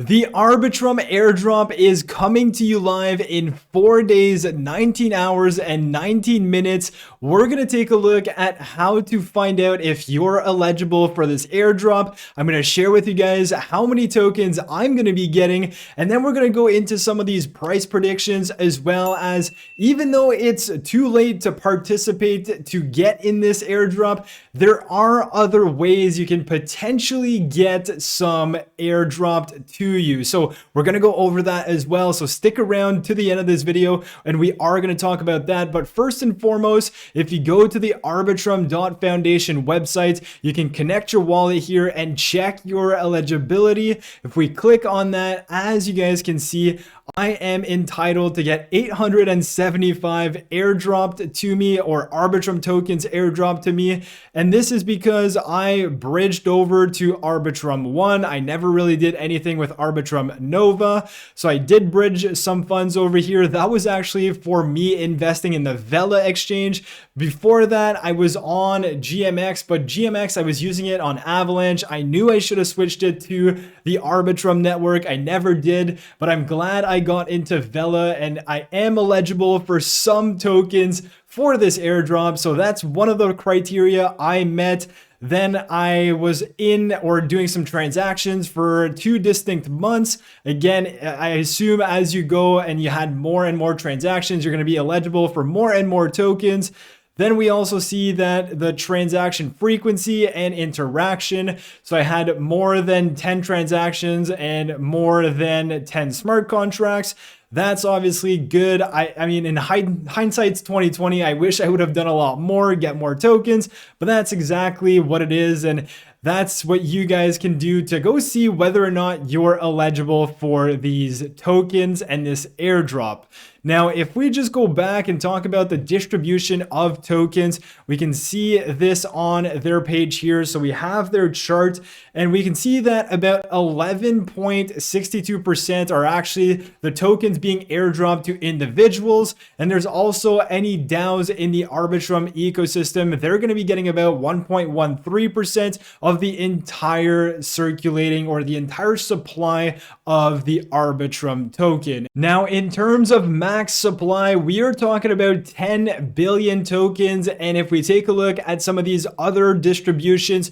The Arbitrum airdrop is coming to you live in 4 days, 19 hours, and 19 minutes. We're going to take a look at how to find out if you're eligible for this airdrop. I'm going to share with you guys how many tokens I'm going to be getting, and then we're going to go into some of these price predictions, as well as, even though it's too late to participate to get in this airdrop, there are other ways you can potentially get some airdropped to you. So we're going to go over that as well. So stick around to the end of this video and we are going to talk about that. But first and foremost, if you go to the arbitrum.foundation website, you can connect your wallet here and check your eligibility. If we click on that, as you guys can see, I am entitled to get 875 airdropped to me, or Arbitrum tokens airdropped to me. And this is because I bridged over to Arbitrum 1. I never really did anything with Arbitrum Nova. So I did bridge some funds over here. That was actually for me investing in the Vela exchange. Before that, I was on GMX, but GMX, I was using it on Avalanche. I knew I should have switched it to the Arbitrum network. I never did, but I'm glad I got into Vela and I am eligible for some tokens for this airdrop. So that's one of the criteria I met. Then I was in or doing some transactions for 2 distinct months. Again, I assume as you go and you had more and more transactions, you're going to be eligible for more and more tokens. Then we also see that the transaction frequency and interaction. So I had more than 10 transactions and more than 10 smart contracts. That's obviously good. I mean, in hindsight's 2020, I wish I would have done a lot more, get more tokens, but that's exactly what it is. And that's what you guys can do to go see whether or not you're eligible for these tokens and this airdrop. Now, if we just go back and talk about the distribution of tokens, we can see this on their page here. So we have their chart and we can see that about 11.62% are actually the tokens being airdropped to individuals. And there's also any DAOs in the Arbitrum ecosystem. They're going to be getting about 1.13% of the entire circulating or the entire supply of the Arbitrum token. Now, in terms of max supply, we are talking about 10 billion tokens. And if we take a look at some of these other distributions,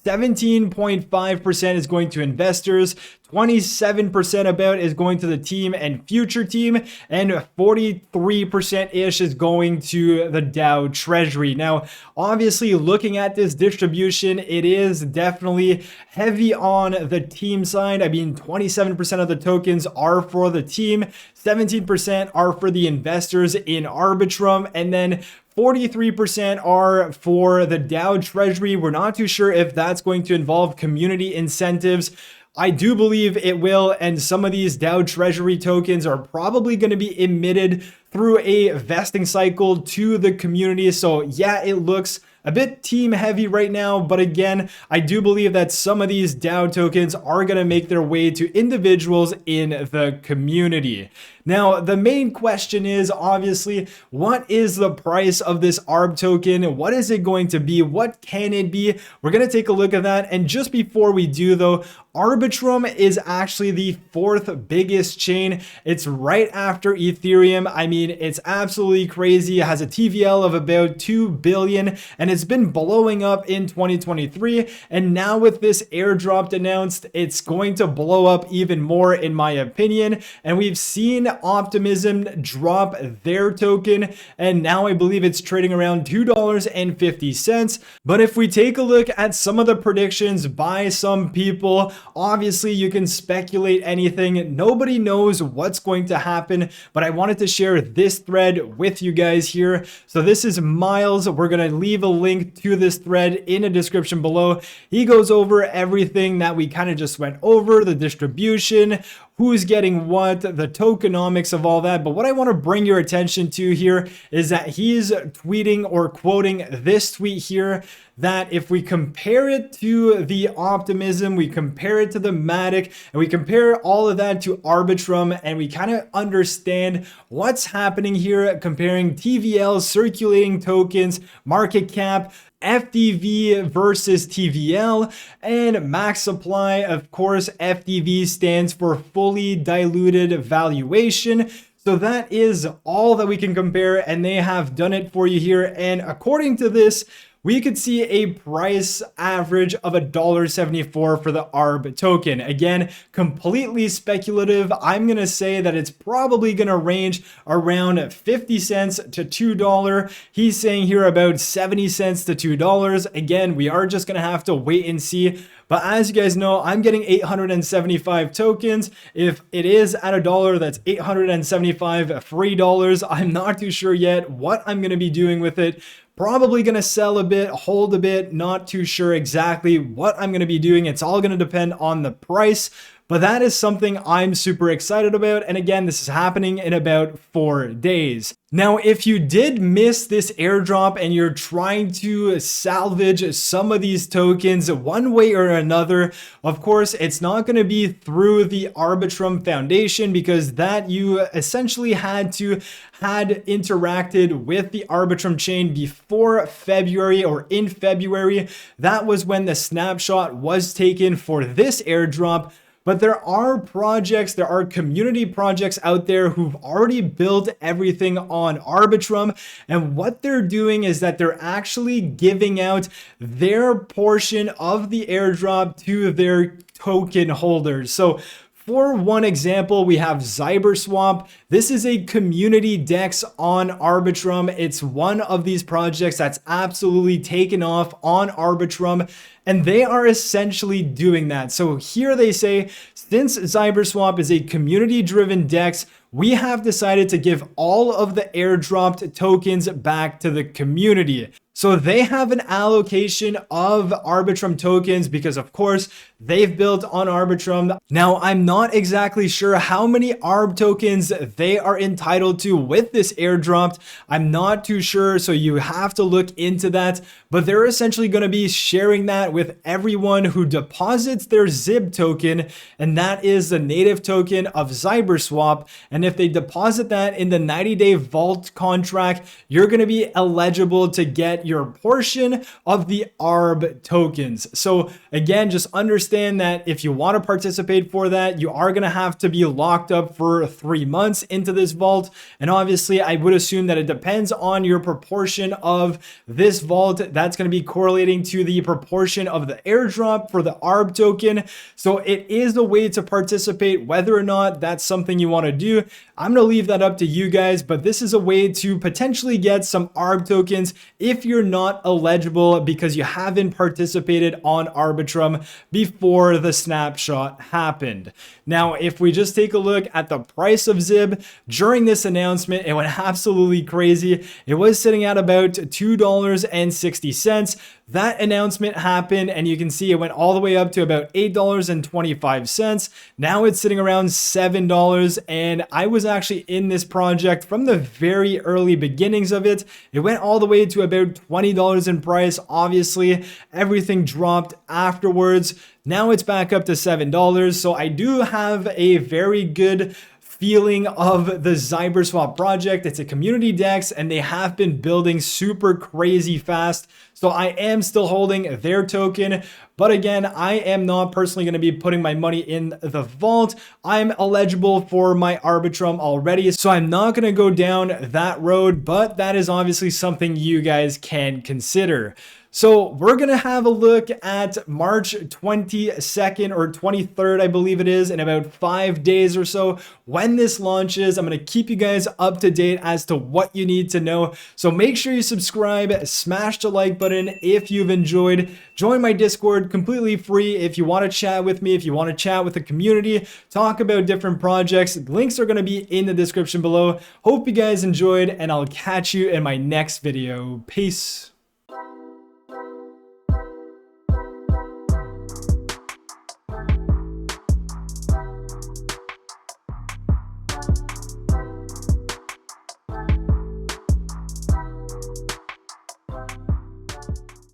17.5% is going to investors, 27% about is going to the team and future team, and 43%-ish is going to the DAO treasury. Now, obviously, looking at this distribution, it is definitely heavy on the team side. I mean, 27% of the tokens are for the team, 17% are for the investors in Arbitrum, and then 43% are for the DAO treasury. We're not too sure if that's going to involve community incentives. I do believe it will, and some of these DAO treasury tokens are probably going to be emitted through a vesting cycle to the community. So yeah, it looks a bit team heavy right now, but again, I do believe that some of these DAO tokens are going to make their way to individuals in the community. Now, the main question is obviously, what is the price of this ARB token? What is it going to be? What can it be? We're going to take a look at that. And just before we do though, Arbitrum is actually the 4th biggest chain. It's right after Ethereum. I mean, it's absolutely crazy. It has a TVL of about 2 billion and it's been blowing up in 2023. And now with this airdrop announced, it's going to blow up even more in my opinion. And we've seen Optimism drop their token, and now I believe it's trading around $2.50. But if we take a look at some of the predictions by some people, obviously you can speculate anything. Nobody knows what's going to happen, but I wanted to share this thread with you guys here. So this is Miles. We're going to leave a link to this thread in a description below. He goes over everything that we kind of just went over, the distribution, who's getting what, the tokenomics of all that. But what I want to bring your attention to here is that he's tweeting or quoting this tweet here that if we compare it to the Optimism, we compare it to the Matic, and we compare all of that to Arbitrum, and we kind of understand what's happening here, comparing TVL, circulating tokens, market cap, FDV versus TVL, and max supply. Of course, FDV stands for fully diluted valuation. So that is all that we can compare, and they have done it for you here. And according to this, we could see a price average of $1.74 for the ARB token. Again, completely speculative. I'm going to say that it's probably going to range around 50 cents to $2. He's saying here about 70 cents to $2. Again, we are just going to have to wait and see. But as you guys know, I'm getting 875 tokens. If it is at $1, that's 875 free dollars. I'm not too sure yet what I'm going to be doing with it. Probably going to sell a bit, hold a bit, not too sure exactly what I'm going to be doing. It's all going to depend on the price. But that is something I'm super excited about. And again, this is happening in about 4 days. Now, if you did miss this airdrop and you're trying to salvage some of these tokens one way or another, of course, it's not going to be through the Arbitrum Foundation, because that you essentially had interacted with the Arbitrum chain before February, or in February. That was when the snapshot was taken for this airdrop. But there are projects, there are community projects out there who've already built everything on Arbitrum. And what they're doing is that they're actually giving out their portion of the airdrop to their token holders. So for one example, we have ZIB. This is a community DEX on Arbitrum. It's one of these projects that's absolutely taken off on Arbitrum, and they are essentially doing that. So here they say, since ZIB is a community-driven DEX, we have decided to give all of the airdropped tokens back to the community. So they have an allocation of Arbitrum tokens because, of course, they've built on Arbitrum. Now, I'm not exactly sure how many ARB tokens they are entitled to with this airdrop. I'm not too sure, so you have to look into that. But they're essentially going to be sharing that with everyone who deposits their ZIB token, and that is the native token of ZIB. And if they deposit that in the 90-day vault contract, you're going to be eligible to get your portion of the ARB tokens. So again, just understand that if you want to participate for that, you are going to have to be locked up for 3 months into this vault. And obviously, I would assume that it depends on your proportion of this vault. That's going to be correlating to the proportion of the airdrop for the ARB token. So it is a way to participate. Whether or not that's something you want to do, I'm going to leave that up to you guys, but this is a way to potentially get some ARB tokens if you're not eligible because you haven't participated on Arbitrum before the snapshot happened. Now, if we just take a look at the price of ZIB during this announcement, it went absolutely crazy. It was sitting at about $2.60. That announcement happened, and you can see it went all the way up to about $8.25. Now it's sitting around $7, and I was actually in this project from the very early beginnings of it. It went all the way to about $20 in price. Obviously, everything dropped afterwards. Now it's back up to $7. So I do have a very good feeling of the ZIB project. It's a community DEX, and they have been building super crazy fast. So I am still holding their token. But again, I am not personally going to be putting my money in the vault. I'm eligible for my Arbitrum already, so I'm not going to go down that road, but that is obviously something you guys can consider. So we're going to have a look at March 22nd or 23rd, I believe it is, in about 5 days or so when this launches. I'm going to keep you guys up to date as to what you need to know. So make sure you subscribe, smash the like button if you've enjoyed. Join my Discord, completely free if you want to chat with me, if you want to chat with the community, talk about different projects. Links are going to be in the description below. Hope you guys enjoyed, and I'll catch you in my next video. Peace.